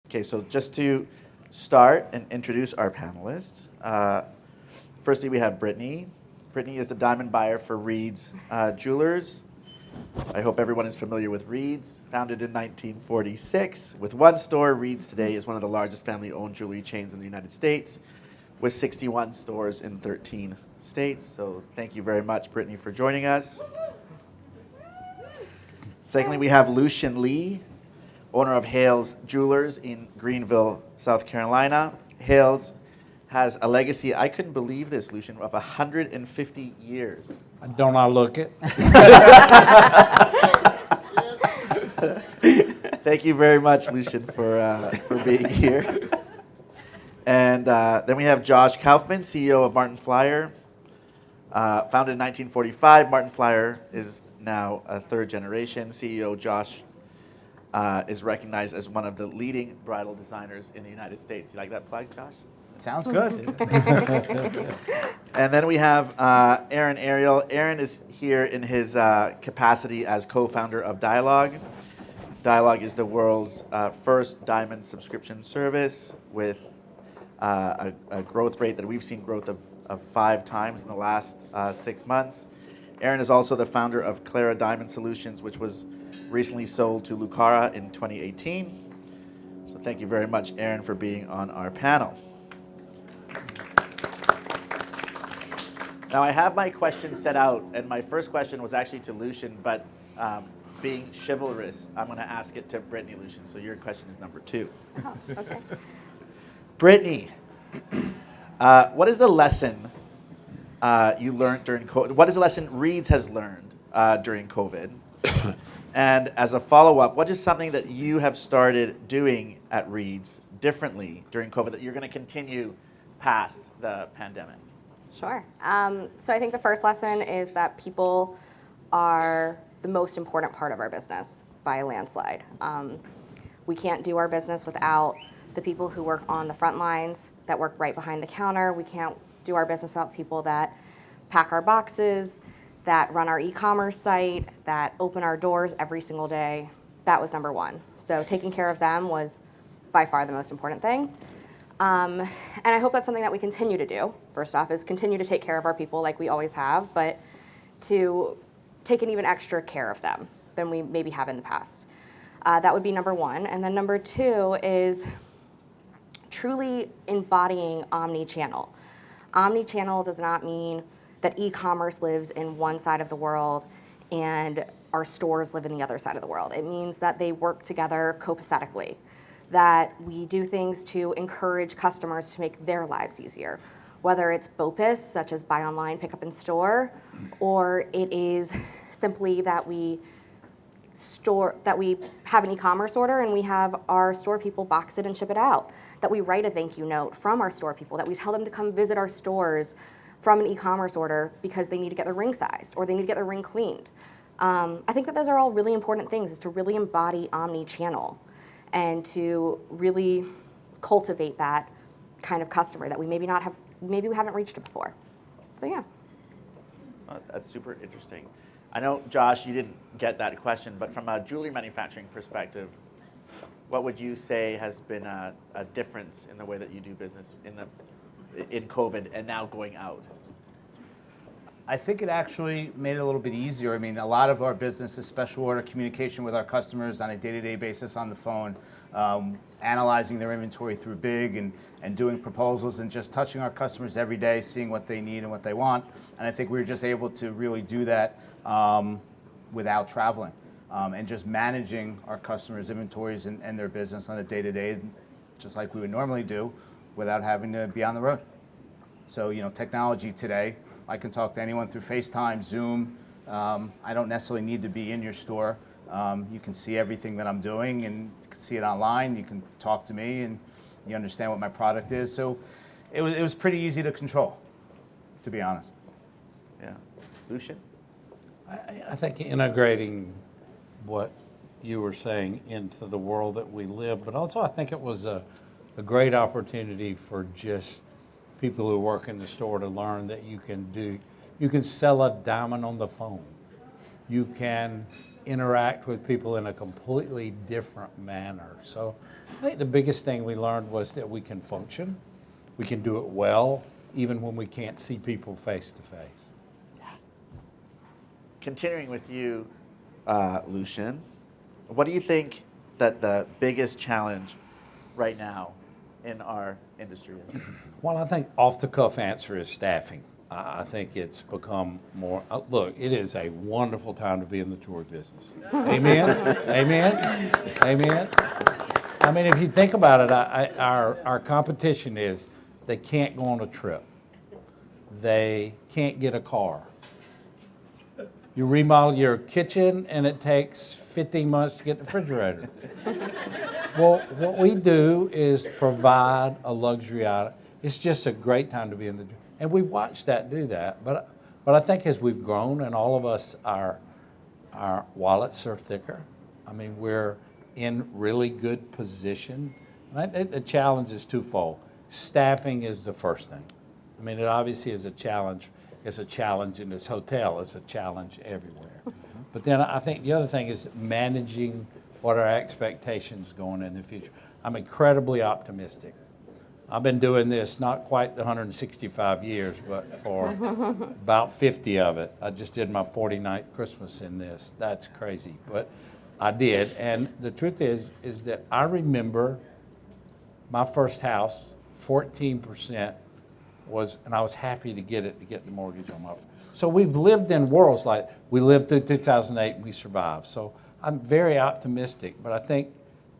Okay, so just to start and introduce our panelists, firstly we have Brittney. Brittney is the diamond buyer for Reed's Jewelers. I hope everyone is familiar with Reed's. Founded in 1946. With one store, Reed's today is one of the largest family-owned jewelry chains in the United States, with 61 stores in 13 states. So thank you very much, Brittney, for joining us. Secondly, we have Lucian Lee, owner of Hale's Jewelers in Greenville, South Carolina. Hale's has a legacy, I couldn't believe this, Lucian, of 150 years. Don't I look it? Thank you very much, Lucian, for being here. And then we have Josh Kaufman, CEO of Martin Flyer. Founded in 1945, Martin Flyer is now a third generation. CEO Josh is recognized as one of the leading bridal designers in the United States. You like that plug, Josh? Sounds good. And then we have Aaron Ariel. Aaron is here in his capacity as co-founder of Dialogue. Dialogue is the world's first diamond subscription service with a growth rate that we've seen growth of 5 times in the last 6 months. Aaron is also the founder of Clara Diamond Solutions, which was recently sold to Lucara in 2018. So thank you very much, Aaron, for being on our panel. Now I have my questions set out, and my first question was actually to Lucian, but being chivalrous, I'm going to ask it to Brittney, Lucian. So your question is number 2. Oh, okay. Brittney, what is the lesson you learned during COVID? What is the lesson Reed's has learned during COVID? And as a follow-up, what is something that you have started doing at Reed's differently during COVID that you're going to continue past the pandemic? Sure. So I think the first lesson is that people are the most important part of our business by a landslide. We can't do our business without the people who work on the front lines, that work right behind the counter. We can't do our business without people that pack our boxes, that run our e-commerce site, that open our doors every single day. That was number 1. So taking care of them was by far the most important thing. And I hope that's something that we continue to do. First off, is continue to take care of our people like we always have, but to take an even extra care of them than we maybe have in the past. That would be number 1. And then number 2 is truly embodying omni-channel. Omni-channel does not mean that e-commerce lives in one side of the world and our stores live in the other side of the world. It means that they work together copacetically, that we do things to encourage customers to make their lives easier, whether it's BOPIS, such as buy online, pick up in store, or it is simply that we have an e-commerce order and we have our store people box it and ship it out, that we write a thank you note from our store people, that we tell them to come visit our stores from an e-commerce order because they need to get their ring sized or they need to get their ring cleaned. I think that those are all really important things, is to really embody omni-channel and to really cultivate that kind of customer that we maybe we haven't reached it before. So yeah. That's super interesting. I know, Josh, you didn't get that question, but from a jewelry manufacturing perspective, what would you say has been a difference in the way that you do business in COVID and now going out? I think it actually made it a little bit easier. I mean, a lot of our business is special order communication with our customers on a day-to-day basis on the phone, analyzing their inventory through Big and doing proposals and just touching our customers every day, seeing what they need and what they want. And I think we were just able to really do that without traveling and just managing our customers' inventories and their business on a day-to-day, just like we would normally do, without having to be on the road. So, technology today, I can talk to anyone through FaceTime, Zoom. I don't necessarily need to be in your store. You can see everything that I'm doing, and you can see it online. You can talk to me, and you understand what my product is. So it was pretty easy to control, to be honest. Yeah. Lucian? I think integrating what you were saying into the world that we live, but also I think it was a great opportunity for just people who work in the store to learn that you can sell a diamond on the phone. You can interact with people in a completely different manner. So I think the biggest thing we learned was that we can function, we can do it well, even when we can't see people face to face. Continuing with you, Lucian, what do you think that the biggest challenge right now in our industry is? Well, I think off-the-cuff answer is staffing. I think it's become more, look, it is a wonderful time to be in the tour business. Amen? Amen? Amen? I mean, if you think about it, our competition is they can't go on a trip. They can't get a car. You remodel your kitchen and it takes 15 months to get the refrigerator. Well, what we do is provide a luxury item. It's just a great time to be in the, and we watched that do that. But I think as we've grown and all of us, our wallets are thicker. I mean, we're in really good position. And I think the challenge is twofold. Staffing is the first thing. I mean, it obviously is a challenge. It's a challenge in this hotel. It's a challenge everywhere. But then I think the other thing is managing what our expectations going in the future. I'm incredibly optimistic. I've been doing this not quite the 165 years, but for about 50 of it. I just did my 49th Christmas in this. That's crazy, but I did. And the truth is that I remember my first house, 14% was, and I was happy to get it, to get the mortgage on my. So we've lived in worlds like, we lived through 2008 and we survived. So I'm very optimistic, but I think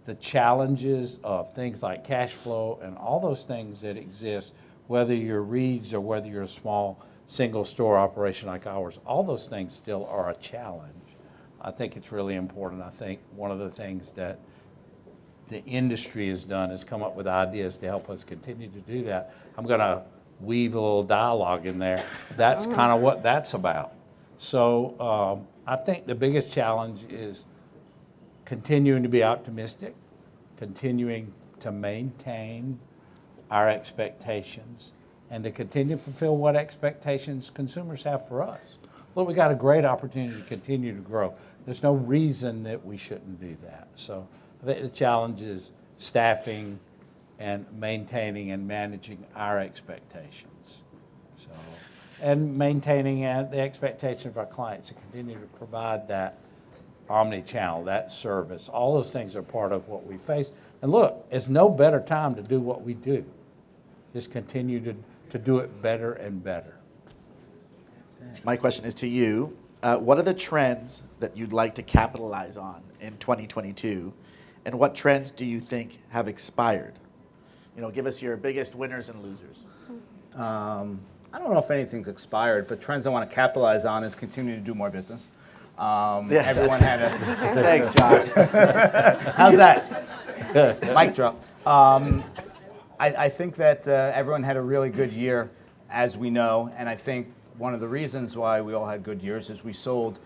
the challenges of things like cash flow and all those things that exist, whether you're Reed's or whether you're a small single store operation like ours, all those things still are a challenge. I think it's really important. I think one of the things that the industry has done is come up with ideas to help us continue to do that. I'm going to weave a little dialogue in there. That's kind of what that's about. So I think the biggest challenge is continuing to be optimistic, continuing to maintain our expectations, and to continue to fulfill what expectations consumers have for us. Look, we got a great opportunity to continue to grow. There's no reason that we shouldn't do that. So I think the challenge is staffing and maintaining and managing our expectations. So, and maintaining the expectation of our clients to continue to provide that omni-channel, that service. All those things are part of what we face. And look, it's no better time to do what we do. Just continue to do it better and better. My question is to you. What are the trends that you'd like to capitalize on in 2022? And what trends do you think have expired? You know, give us your biggest winners and losers. I don't know if anything's expired, but trends I want to capitalize on is continuing to do more business. Everyone had a... Thanks, Josh. How's that? Mic drop. I think that everyone had a really good year, as we know, and I think one of the reasons why we all had good years is we sold,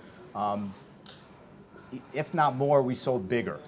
if not more, we sold bigger.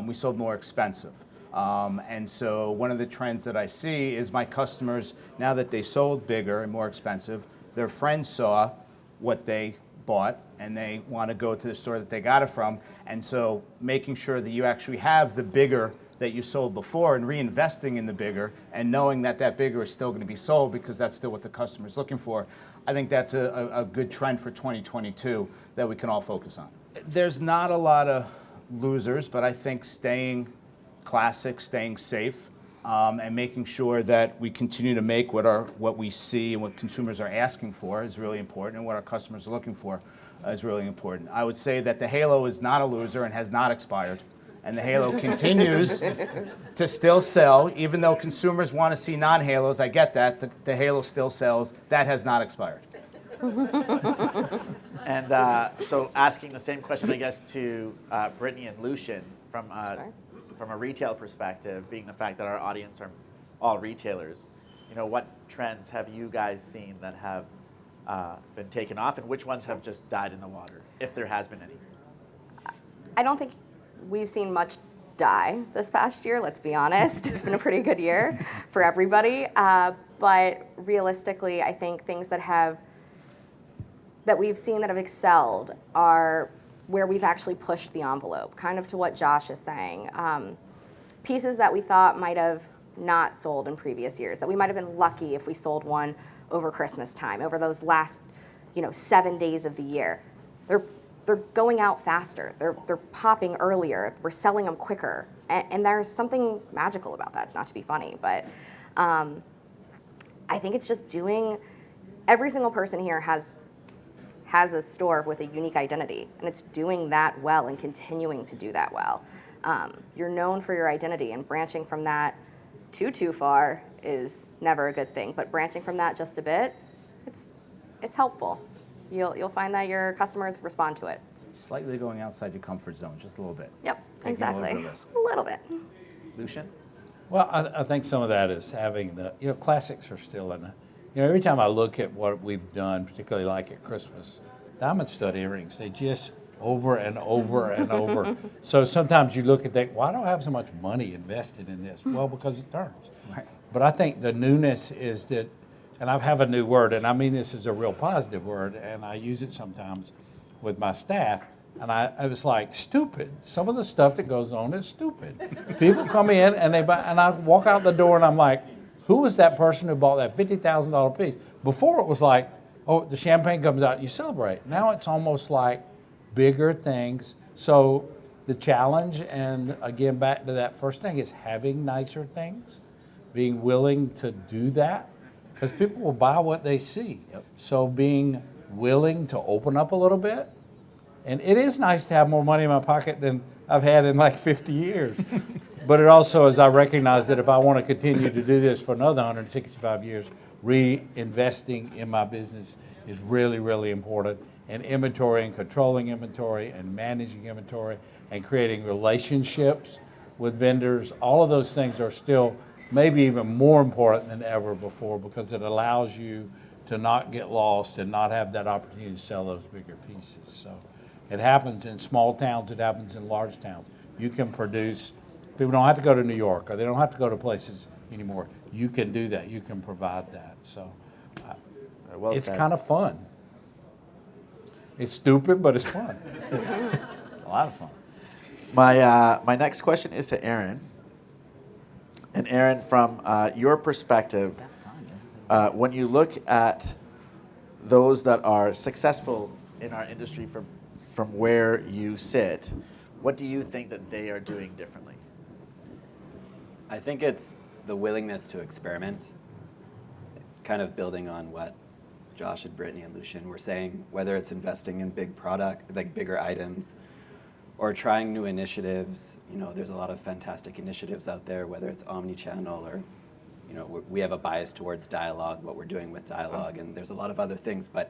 We sold more expensive. And so one of the trends that I see is my customers, now that they sold bigger and more expensive, their friends saw what they bought and they want to go to the store that they got it from. And so making sure that you actually have the bigger that you sold before and reinvesting in the bigger and knowing that that bigger is still going to be sold because that's still what the customer is looking for. I think that's a good trend for 2022 that we can all focus on. There's not a lot of losers, but I think staying classic, staying safe, and making sure that we continue to make what we see and what consumers are asking for is really important, and what our customers are looking for is really important. I would say that the Halo is not a loser and has not expired, and the Halo continues to still sell, even though consumers want to see non-Halos. I get that. The Halo still sells. That has not expired. And so asking the same question, I guess, to Brittney and Lucian from a retail perspective, being the fact that our audience are all retailers, you know, what trends have you guys seen that have been taken off, and which ones have just died in the water, if there has been any? I don't think we've seen much die this past year, let's be honest. It's been a pretty good year for everybody. But realistically, I think things that we've seen that have excelled are where we've actually pushed the envelope, kind of to what Josh is saying. Pieces that we thought might have not sold in previous years, that we might have been lucky if we sold one over Christmas time, over those last 7 days of the year. They're going out faster. They're popping earlier. We're selling them quicker, and there's something magical about that. Not to be funny, but I think it's just doing. Every single person here has a store with a unique identity, and it's doing that well and continuing to do that well. You're known for your identity, and branching from that too far is never a good thing. But branching from that just a bit, it's helpful. You'll find that your customers respond to it. Slightly going outside your comfort zone, just a little bit. Yep, Taking exactly. A little bit of risk. A little bit. Lucian? Well, I think some of that is having the, classics are still in it. Every time I look at what we've done, particularly like at Christmas, diamond stud earrings, they just over and over and over. So sometimes you look at that, why do I have so much money invested in this? Well, because it turns. Right. But I think the newness is that, and I have a new word, and I mean this is a real positive word, and I use it sometimes with my staff, and I was like, stupid. Some of the stuff that goes on is stupid. People come in and they buy, and I walk out the door and I'm like, who was that person who bought that $50,000 piece? Before it was like, oh, the champagne comes out and you celebrate. Now it's almost like bigger things. So the challenge, and again, back to that first thing, is having nicer things, being willing to do that, because people will buy what they see. Yep. So being willing to open up a little bit. And it is nice to have more money in my pocket than I've had in like 50 years. But it also is, I recognize that if I want to continue to do this for another 165 years, reinvesting in my business is really, really important. And inventory and controlling inventory and managing inventory and creating relationships with vendors, all of those things are still maybe even more important than ever before, because it allows you to not get lost and not have that opportunity to sell those bigger pieces. So it happens in small towns, it happens in large towns. You can produce, people don't have to go to New York, or they don't have to go to places anymore. You can do that, you can provide that. So Well it's said. kind of fun. It's stupid, but it's fun. It's a lot of fun. My next question is to Aaron. And Aaron, from your perspective, when you look at those that are successful in our industry from where you sit, what do you think that they are doing differently? I think it's the willingness to experiment, kind of building on what Josh and Brittney and Lucian were saying, whether it's investing in big product, like bigger items, or trying new initiatives. There's a lot of fantastic initiatives out there, whether it's omni-channel or, we have a bias towards dialogue, what we're doing with dialogue, and there's a lot of other things, but,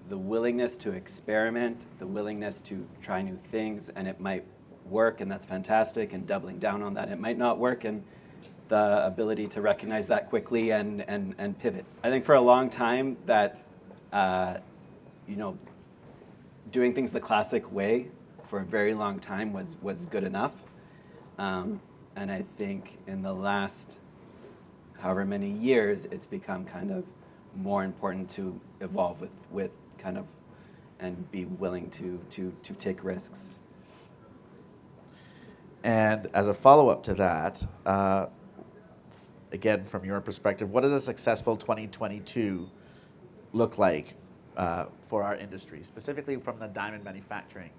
the willingness to experiment, the willingness to try new things, and it might work, and that's fantastic, and doubling down on that. It might not work, and the ability to recognize that quickly and pivot. I think for a long time that, doing things the classic way for a very long time was good enough. And I think in the last however many years, it's become kind of more important to evolve with kind of, and be willing to take risks. And as a follow-up to that, again, from your perspective, what does a successful 2022 look like for our industry, specifically from the diamond manufacturing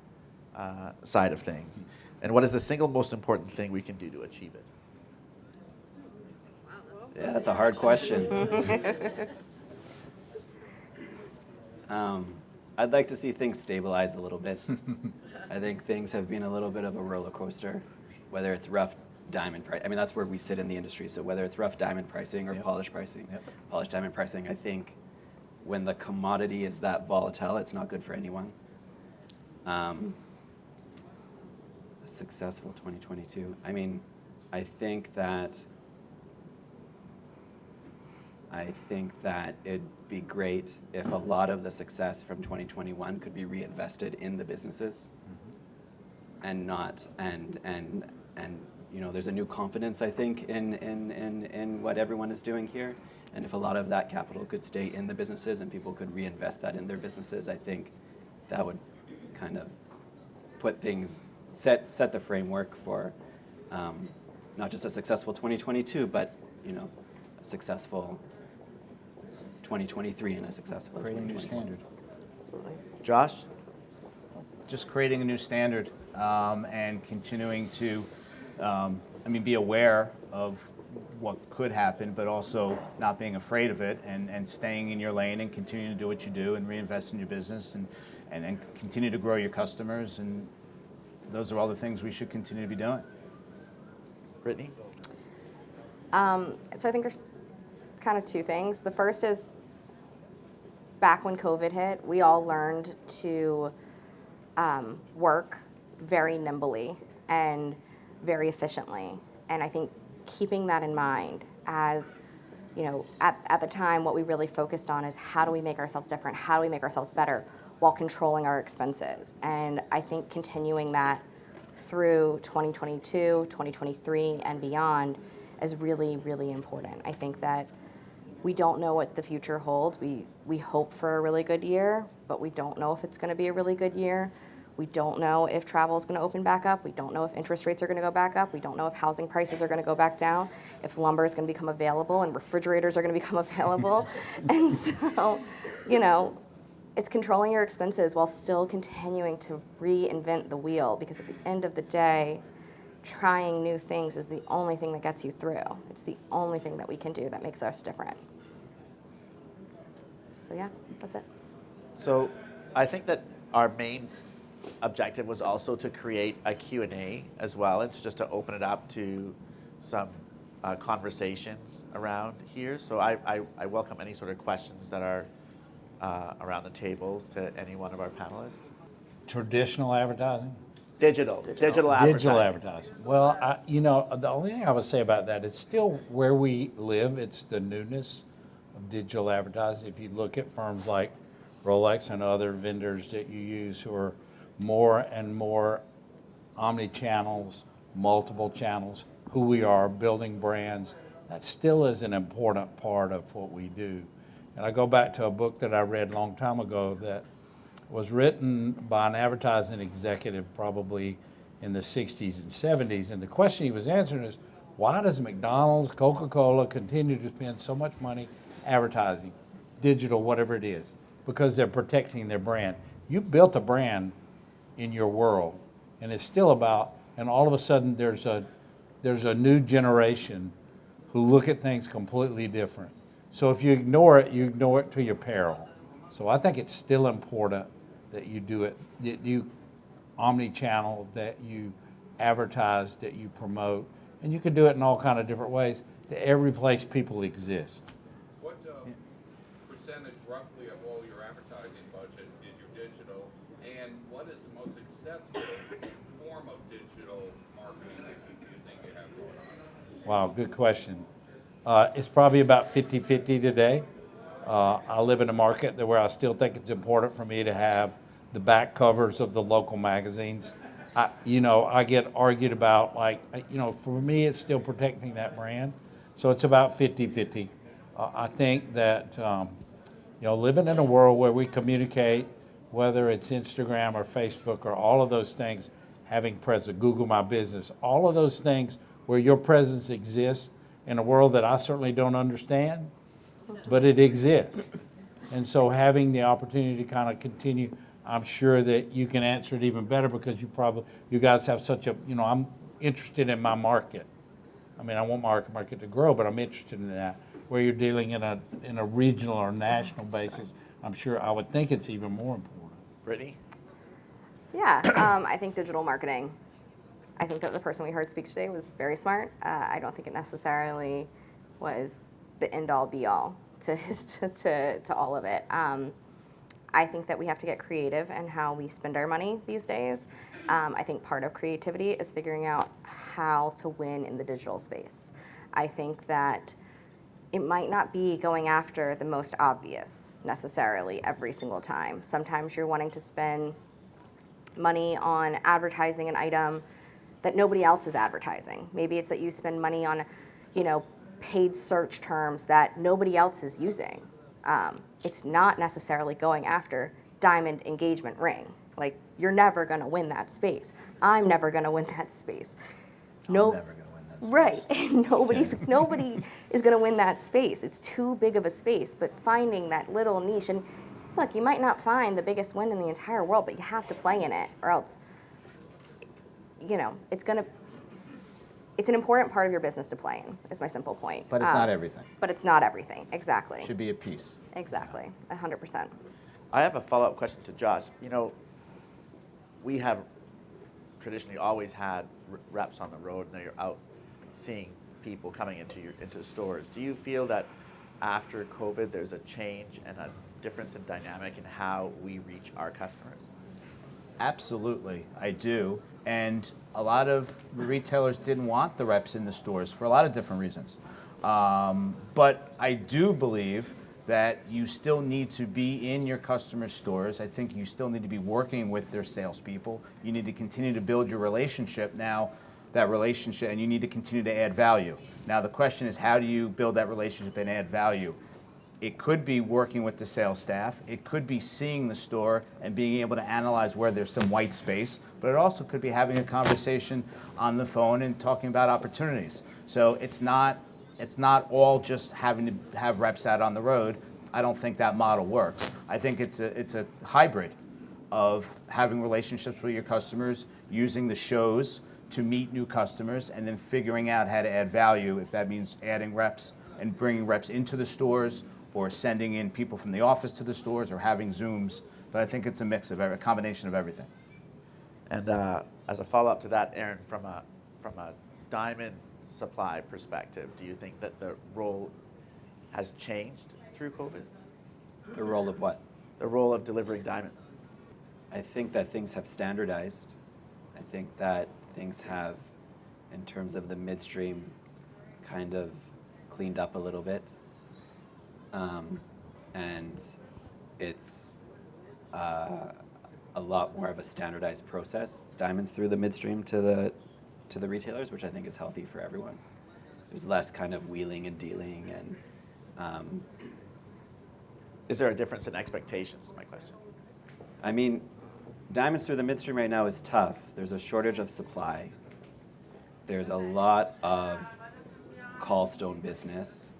side of things? And what is the single most important thing we can do to achieve it? Yeah, that's a hard question. I'd like to see things stabilize a little bit. I think things have been a little bit of a roller coaster, whether it's rough diamond price. I mean, that's where we sit in the industry. So whether it's rough diamond pricing or polished pricing, polished diamond pricing, I think when the commodity is that volatile, it's not good for anyone. A successful 2022. I mean, I think that it'd be great if a lot of the success from 2021 could be reinvested in the businesses, and not and there's a new confidence, I think, in what everyone is doing here. And if a lot of that capital could stay in the businesses and people could reinvest that in their businesses, I think that would kind of put things, set the framework for not just a successful 2022, but a successful 2023 and a successful Creating a new 2021. standard. Absolutely. Josh? Just creating a new standard and continuing to, be aware of what could happen, but also not being afraid of it and staying in your lane and continuing to do what you do and reinvest in your business and continue to grow your customers. And those are all the things we should continue to be doing. Brittney? So I think there's kind of two things. The first is back when COVID hit, we all learned to work very nimbly and very efficiently. And I think keeping that in mind as, at the time, what we really focused on is how do we make ourselves different? How do we make ourselves better while controlling our expenses? And I think continuing that through 2022, 2023, and beyond is really, really important. I think that we don't know what the future holds. We hope for a really good year, but we don't know if it's going to be a really good year. We don't know if travel is going to open back up. We don't know if interest rates are going to go back up. We don't know if housing prices are going to go back down, if lumber is going to become available and refrigerators are going to become available. And so, it's controlling your expenses while still continuing to reinvent the wheel, because at the end of the day, trying new things is the only thing that gets you through. It's the only thing that we can do that makes us different. So yeah, that's it. So I think that our main objective was also to create a Q&A as well, and just to open it up to some conversations around here. So I welcome any sort of questions that are around the tables to any one of our panelists. Traditional advertising? Digital advertising. Digital advertising. Well, the only thing I would say about that, it's still where we live. It's the newness of digital advertising. If you look at firms like Rolex and other vendors that you use who are more and more omni-channels, multiple channels, who we are, building brands, that still is an important part of what we do. And I go back to a book that I read a long time ago that was written by an advertising executive probably in the 60s and 70s. And the question he was answering is, why does McDonald's, Coca-Cola continue to spend so much money advertising, digital, whatever it is? Because they're protecting their brand. You built a brand in your world, and it's still about, and all of a sudden there's a new generation who look at things completely different. So if you ignore it to your peril. So I think it's still important that you do it, that you omni-channel, that you advertise, that you promote, and you can do it in all kind of different ways to every place people exist. What percentage roughly of all your advertising budget is your digital, and what is the most successful form of digital marketing that you think you have going on? Wow, good question. It's probably about 50-50 today. I live in a market where I still think it's important for me to have the back covers of the local magazines. I get argued about, for me, it's still protecting that brand. So it's about 50-50. I think that, living in a world where we communicate, whether it's Instagram or Facebook or all of those things, having presence, Google My Business, all of those things where your presence exists in a world that I certainly don't understand, but it exists. And so having the opportunity to kind of continue, I'm sure that you can answer it even better because you guys have such a, I'm interested in my market. I mean, I want my market to grow, but I'm interested in that. Where you're dealing in a regional or national basis, I'm sure I would think it's even more important. Brittney? Yeah, I think digital marketing. I think that the person we heard speak today was very smart. I don't think it necessarily was the end-all, be-all to all of it. I think that we have to get creative in how we spend our money these days. I think part of creativity is figuring out how to win in the digital space. I think that it might not be going after the most obvious necessarily every single time. Sometimes you're wanting to spend money on advertising an item that nobody else is advertising. Maybe it's that you spend money on, paid search terms that nobody else is using. It's not necessarily going after diamond engagement ring. Like, you're never going to win that space. I'm never going to win that space. I'm never going to win that space. Right. Nobody is going to win that space. It's too big of a space. But finding that little niche, and look, you might not find the biggest win in the entire world, but you have to play in it, or else, it's an important part of your business to play in, is my simple point. But it's not everything. But it's not everything, exactly. Should be a piece. Exactly, 100%. I have a follow-up question to Josh. We have traditionally always had reps on the road, and you're out seeing people coming into stores. Do you feel that after COVID there's a change and a difference in dynamic in how we reach our customers? Absolutely, I do. And a lot of retailers didn't want the reps in the stores for a lot of different reasons. But I do believe that you still need to be in your customers' stores. I think you still need to be working with their salespeople. You need to continue to build your relationship now, and you need to continue to add value. Now the question is, how do you build that relationship and add value? It could be working with the sales staff. It could be seeing the store and being able to analyze where there's some white space. But it also could be having a conversation on the phone and talking about opportunities. So it's not all just having to have reps out on the road. I don't think that model works. I think it's a hybrid of having relationships with your customers, using the shows to meet new customers, and then figuring out how to add value, if that means adding reps and bringing reps into the stores, or sending in people from the office to the stores, or having Zooms. But I think it's a combination of everything. And as a follow-up to that, Aaron, from a diamond supply perspective, do you think that the role has changed through COVID? The role of what? The role of delivering diamonds. I think that things have standardized. I think that things have, in terms of the midstream, kind of cleaned up a little bit. And it's a lot more of a standardized process. Diamonds through the midstream to the retailers, which I think is healthy for everyone. There's less kind of wheeling and dealing, and Is there a difference in expectations, is my question? I mean, diamonds through the midstream right now is tough. There's a shortage of supply. There's a lot of call stone business,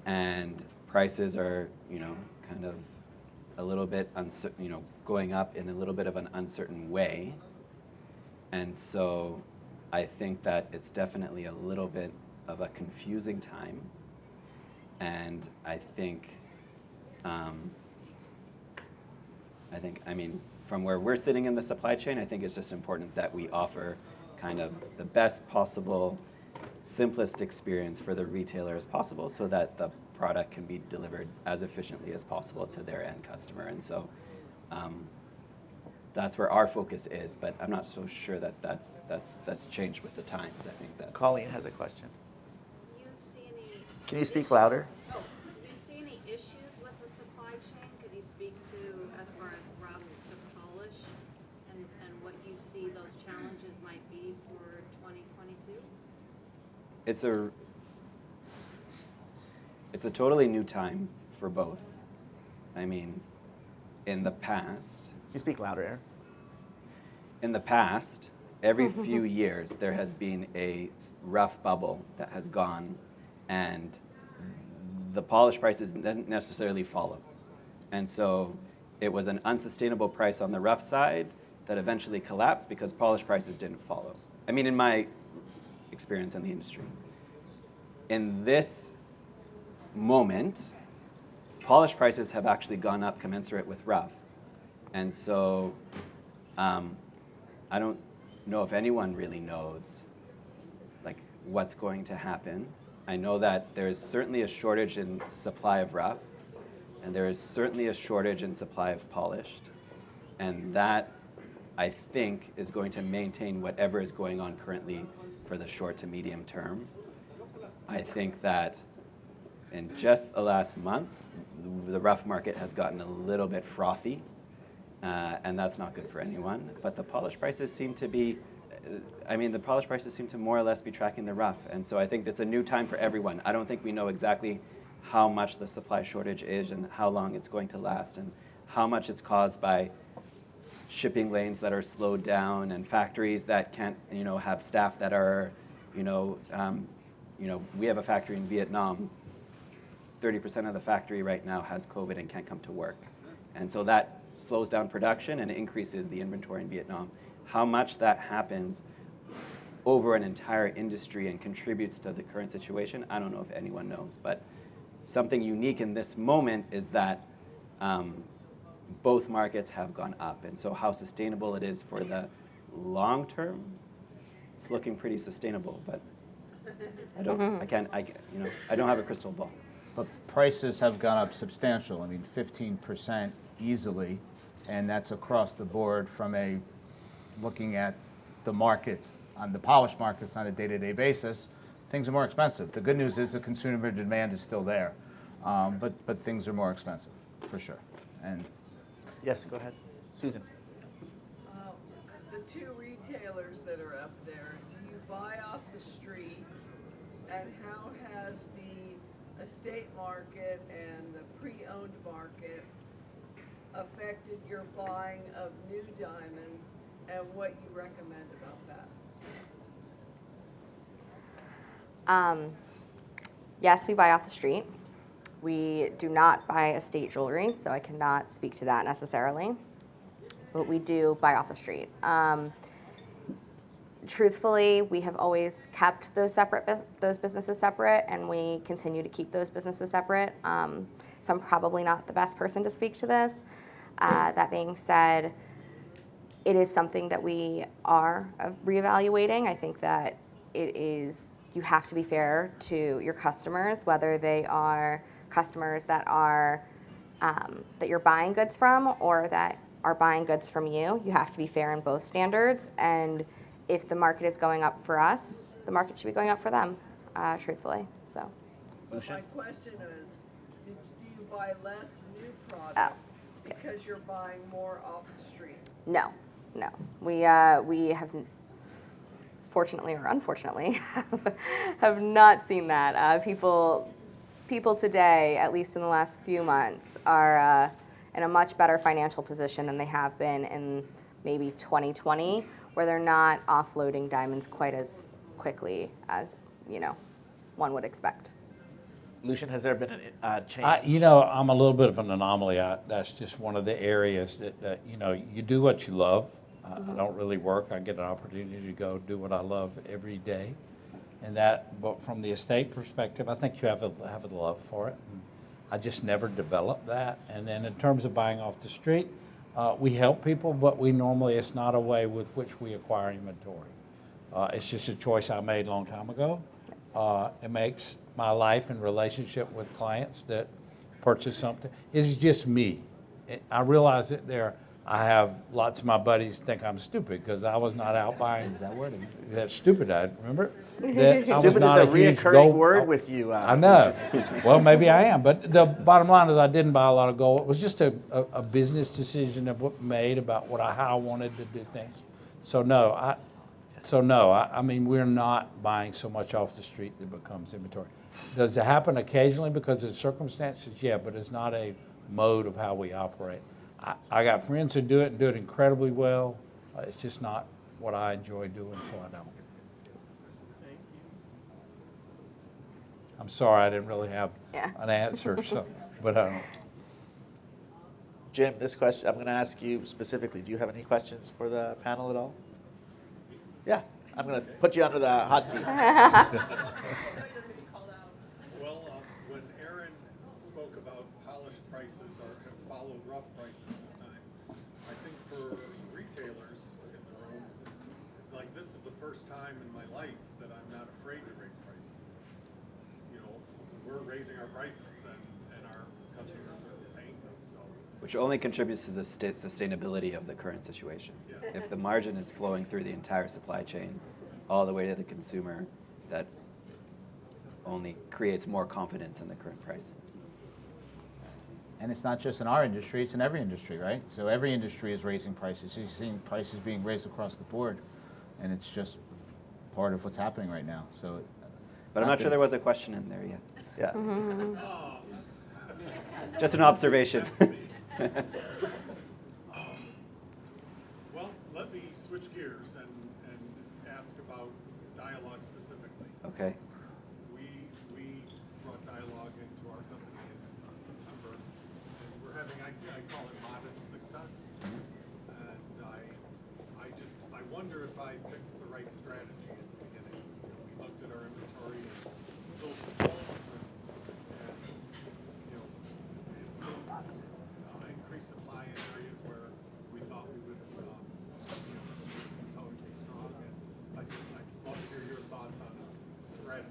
and prices are, kind of a little bit uncertain, going up in a little bit of an uncertain way. And so I think that it's definitely a little bit of a confusing time. And I think, from where we're sitting in the supply chain, I think it's just important that we offer kind of the best possible, simplest experience for the retailer as possible, so that the product can be delivered as efficiently as possible to their end customer. And so that's where our focus is, but I'm not so sure that that's changed with the times. I think that Colleen has a question. Do you see any? Can you speak louder? Oh, do you see any issues with the supply chain? Could you speak to, as far as rough to polish, and what you see those challenges might be for 2022? it's a totally new time for both. I mean, in the past, Can you speak louder, Aaron? in the past, every few years, there has been a rough bubble that has gone, and the polish prices didn't necessarily follow. And so it was an unsustainable price on the rough side that eventually collapsed because polish prices didn't follow. I mean, in my experience in the industry. In this moment, polish prices have actually gone up commensurate with rough. And so I don't know if anyone really knows like what's going to happen. I know that there is certainly a shortage in supply of rough, and there is certainly a shortage in supply of polished. And that, I think, is going to maintain whatever is going on currently for the short to medium term. I think that in just the last month, the rough market has gotten a little bit frothy, and that's not good for anyone. But the polish prices seem to be I mean, the polished prices seem to more or less be tracking the rough. And so I think it's a new time for everyone. I don't think we know exactly how much the supply shortage is and how long it's going to last and how much it's caused by shipping lanes that are slowed down and factories that can't, have staff that are, we have a factory in Vietnam. 30% of the factory right now has COVID and can't come to work. And so that slows down production and increases the inventory in Vietnam. How much that happens over an entire industry and contributes to the current situation, I don't know if anyone knows. But something unique in this moment is that both markets have gone up. And so how sustainable it is for the long term, it's looking pretty sustainable. But I don't have a crystal ball. But prices have gone up substantial. I mean, 15% easily, and that's across the board from looking at the markets, on the polished markets on a day-to-day basis. Things are more expensive. The good news is the consumer demand is still there, but things are more expensive, for sure. And Yes, go ahead. Susan. The two retailers that are up there, do you buy off the street? And how has the estate market and the pre-owned market affected your buying of new diamonds, and what you recommend about that? Yes, we buy off the street. We do not buy estate jewelry, so I cannot speak to that necessarily. But we do buy off the street. Truthfully, we have always kept those businesses separate, and we continue to keep those businesses separate. So I'm probably not the best person to speak to this. That being said, it is something that we are reevaluating. I think that you have to be fair to your customers, whether they are customers that are that you're buying goods from or that are buying goods from you. You have to be fair in both standards, and if the market is going up for us, the market should be going up for them, truthfully. So. But my question is, do you buy less new product because you're buying more off the street? No. We have, fortunately or unfortunately, have not seen that. People today, at least in the last few months, are in a much better financial position than they have been in maybe 2020, where they're not offloading diamonds quite as quickly as one would expect. Lucian, has there been a change? I'm a little bit of an anomaly. That's just one of the areas that you do what you love. I don't really work. I get an opportunity to go do what I love every day. But from the estate perspective, I think you have a love for it. And I just never developed that. And then in terms of buying off the street, we help people, but it's not a way with which we acquire inventory. It's just a choice I made a long time ago. It makes my life and relationship with clients that purchase something. It's just me. I realize that I have lots of my buddies think I'm stupid because I was not out buying. use that word again. That's stupid, I remember. That I was Stupid not is a huge reoccurring gold- word with you. I know. Well, maybe I am. But the bottom line is I didn't buy a lot of gold. It was just a business decision that was made about how I wanted to do things. So no, I mean, we're not buying so much off the street that becomes inventory. Does it happen occasionally because of circumstances? Yeah, but it's not a mode of how we operate. I got friends who do it and do it incredibly well. It's just not what I enjoy doing, so I don't. I'm sorry, I didn't really have an answer, but Jim, this question I'm going to ask you specifically. Do you have any questions for the panel at all? Yeah, I'm going to put you under the hot seat. Well, when Aaron spoke about polished prices or have followed rough prices this time, I think for retailers in the room, like this is the first time in my life that I'm not afraid to raise prices. We're raising our prices and our customers are paying them. So. Which only contributes to the sustainability of the current situation. Yeah. If the margin is flowing through the entire supply chain, all the way to the consumer, that only creates more confidence in the current pricing. And it's not just in our industry, it's in every industry, right? So every industry is raising prices. You're seeing prices being raised across the board. and it's just part of what's happening right now. So, But I'm not sure there was a question in there yet. Yeah. Just an observation. Well, let me switch gears and ask about dialogue specifically. Okay. We brought dialogue into our company in September, and we're having, I call it modest success. And I wonder if I picked the right strategy at the beginning. We looked at our inventory and built the phones and increased supply in areas where we thought we would, be strong. And I'd love to hear your thoughts on strategy.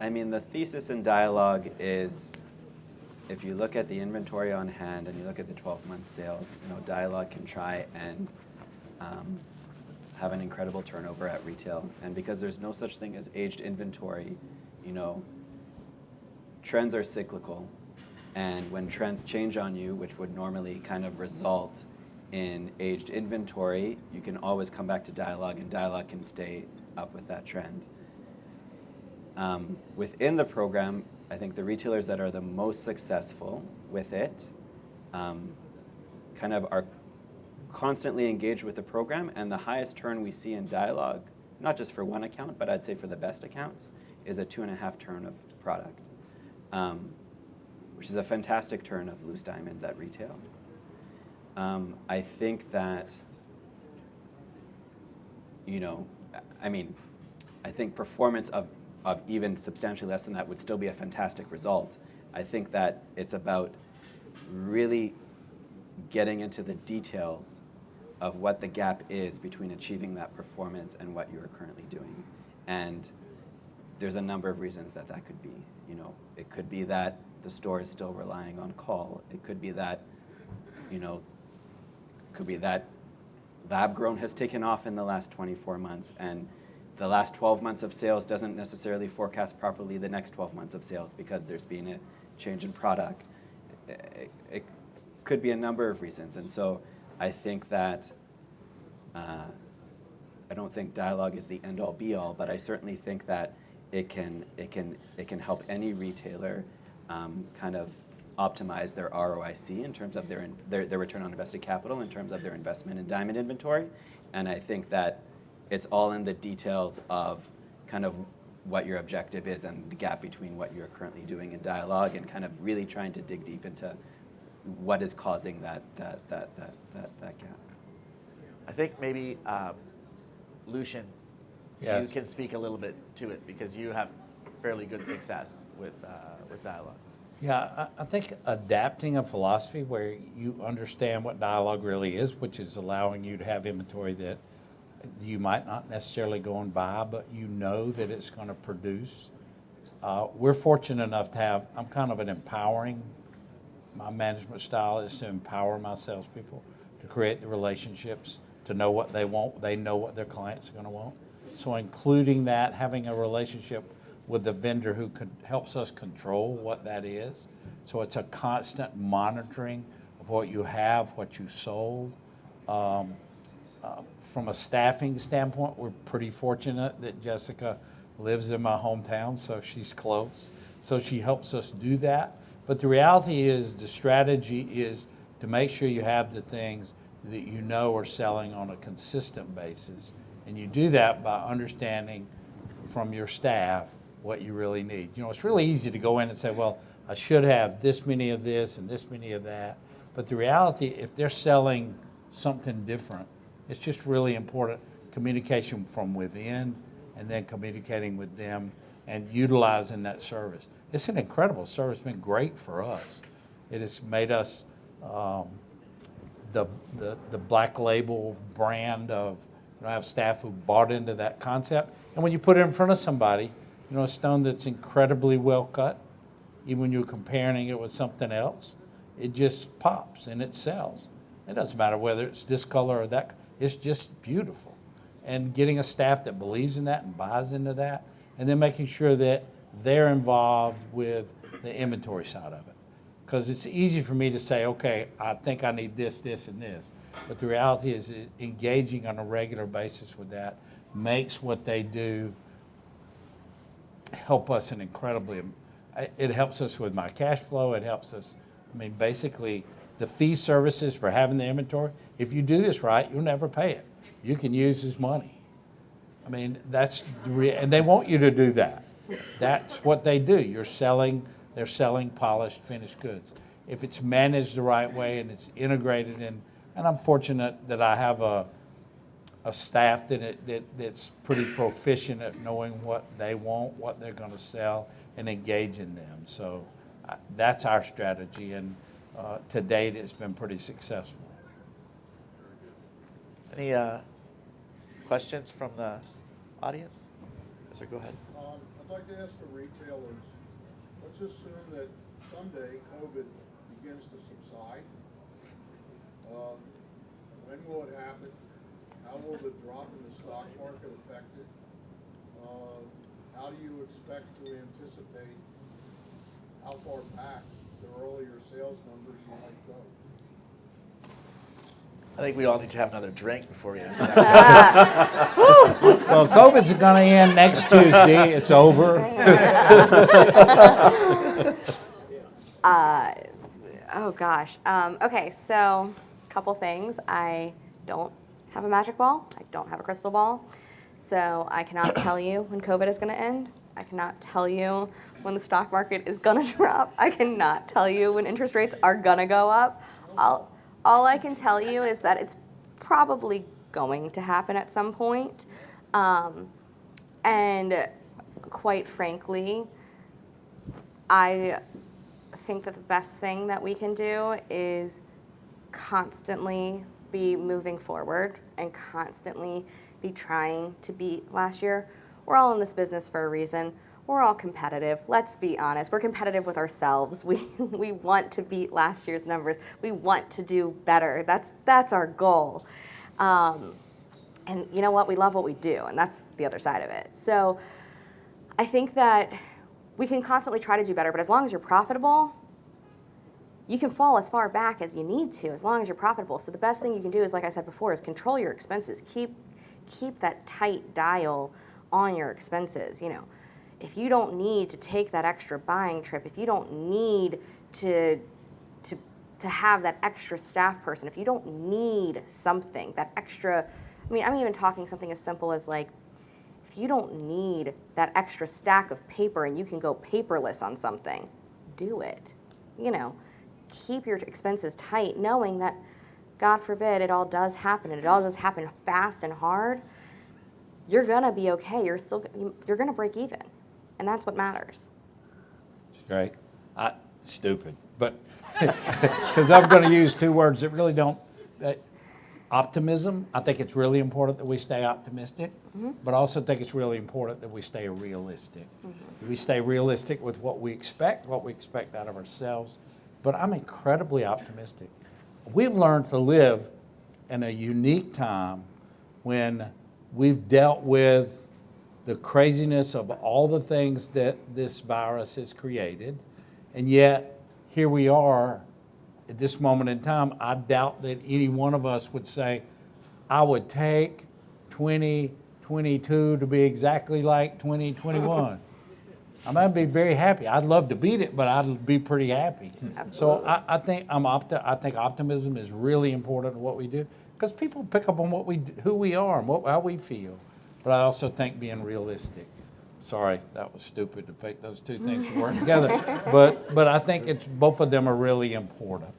I mean, the thesis in dialogue is, if you look at the inventory on hand and you look at the 12-month sales, dialogue can try and have an incredible turnover at retail. And because there's no such thing as aged inventory, trends are cyclical. And when trends change on you, which would normally kind of result in aged inventory, you can always come back to dialogue, and dialogue can stay up with that trend. Within the program, I think the retailers that are the most successful with it kind of are constantly engaged with the program, and the highest turn we see in dialogue, not just for one account, but I'd say for the best accounts, is a 2.5 turn of product, which is a fantastic turn of loose diamonds at retail. I think that, I think performance of even substantially less than that would still be a fantastic result. I think that it's about really getting into the details of what the gap is between achieving that performance and what you are currently doing. And there's a number of reasons that could be. It could be that the store is still relying on call. It could be that, lab grown has taken off in the last 24 months, and the last 12 months of sales doesn't necessarily forecast properly the next 12 months of sales because there's been a change in product. It could be a number of reasons. And so I think that, I don't think dialogue is the end-all be-all, but I certainly think that it can help any retailer kind of optimize their ROIC in terms of their return on invested capital, in terms of their investment in diamond inventory. And I think that it's all in the details of kind of what your objective is and the gap between what you're currently doing in dialogue, and kind of really trying to dig deep into what is causing that gap. I think maybe Lucian, Yes. you can speak a little bit to it because you have fairly good success with dialogue. Yeah, I think adapting a philosophy where you understand what dialogue really is, which is allowing you to have inventory that you might not necessarily go and buy, but you know that it's going to produce. We're fortunate enough to have, I'm kind of an empowering, my management style is to empower my salespeople to create the relationships, to know what they want. They know what their clients are going to want. So including that, having a relationship with the vendor who helps us control what that is. So it's a constant monitoring of what you have, what you sold. From a staffing standpoint, we're pretty fortunate that Jessica lives in my hometown, so she's close. So she helps us do that. But the reality is, the strategy is to make sure you have the things that you know are selling on a consistent basis. And you do that by understanding from your staff what you really need. It's really easy to go in and say, well, I should have this many of this and this many of that. But the reality, if they're selling something different, it's just really important communication from within, and then communicating with them and utilizing that service. It's an incredible service. It's been great for us. It has made us the black label brand of, I have staff who bought into that concept. And when you put it in front of somebody, a stone that's incredibly well cut, even when you're comparing it with something else, it just pops and it sells. It doesn't matter whether it's this color or that. It's just beautiful. And getting a staff that believes in that and buys into that, and then making sure that they're involved with the inventory side of it. Because it's easy for me to say, okay, I think I need this, this, and this. But the reality is engaging on a regular basis with that makes what they do help us in incredibly, it helps us with my cash flow, it helps us, I mean, basically, the fee services for having the inventory, if you do this right, you'll never pay it. You can use his money. I mean, and they want you to do that. That's what they do. They're selling polished, finished goods. If it's managed the right way and it's integrated in, and I'm fortunate that I have a staff that's pretty proficient at knowing what they want, what they're going to sell, and engage in them. So that's our strategy, and to date, it's been pretty successful. Any questions from the audience? Yes, sir, go ahead. I'd like to ask the retailers, let's assume that someday COVID begins to subside. When will it happen? How will the drop in the stock market affect it? How do you expect to anticipate how far back to earlier sales numbers you might go? I think we all need to have another drink before we answer that. Well, COVID's going to end next Tuesday. It's over. Oh gosh. Okay, so a couple things. I don't have a magic ball. I don't have a crystal ball. So I cannot tell you when COVID is going to end. I cannot tell you when the stock market is going to drop. I cannot tell you when interest rates are going to go up. All I can tell you is that it's probably going to happen at some point. And quite frankly, I think that the best thing that we can do is constantly be moving forward and constantly be trying to beat last year. We're all in this business for a reason. We're all competitive. Let's be honest. We're competitive with ourselves. We want to beat last year's numbers. We want to do better. That's our goal. And you know what? We love what we do, and that's the other side of it. So I think that we can constantly try to do better, but as long as you're profitable, you can fall as far back as you need to, as long as you're profitable. So the best thing you can do is, like I said before, is control your expenses. Keep that tight dial on your expenses. You know, if you don't need to take that extra buying trip, if you don't need to have that extra staff person, if you don't need something, that extra, I mean, I'm even talking something as simple as like, if you don't need that extra stack of paper and you can go paperless on something, do it. You know, keep your expenses tight, knowing that, God forbid, it all does happen, and it all does happen fast and hard. You're gonna be okay. You're gonna break even, and that's what matters. It's great. Stupid, but because I'm going to use two words that really don't. Optimism. I think it's really important that we stay optimistic, but I also think it's really important that we stay realistic. We stay realistic with what we expect out of ourselves. But I'm incredibly optimistic. We've learned to live in a unique time when we've dealt with the craziness of all the things that this virus has created, and yet here we are at this moment in time. I doubt that any one of us would say, I would take 2022 to be exactly like 2021. I'm going to be very happy. I'd love to beat it, but I'd be pretty happy. Absolutely. So I think I think optimism is really important in what we do, because people pick up on who we are and how we feel. But I also think being realistic. Sorry, that was stupid to pick those two things to work together. But I think both of them are really important.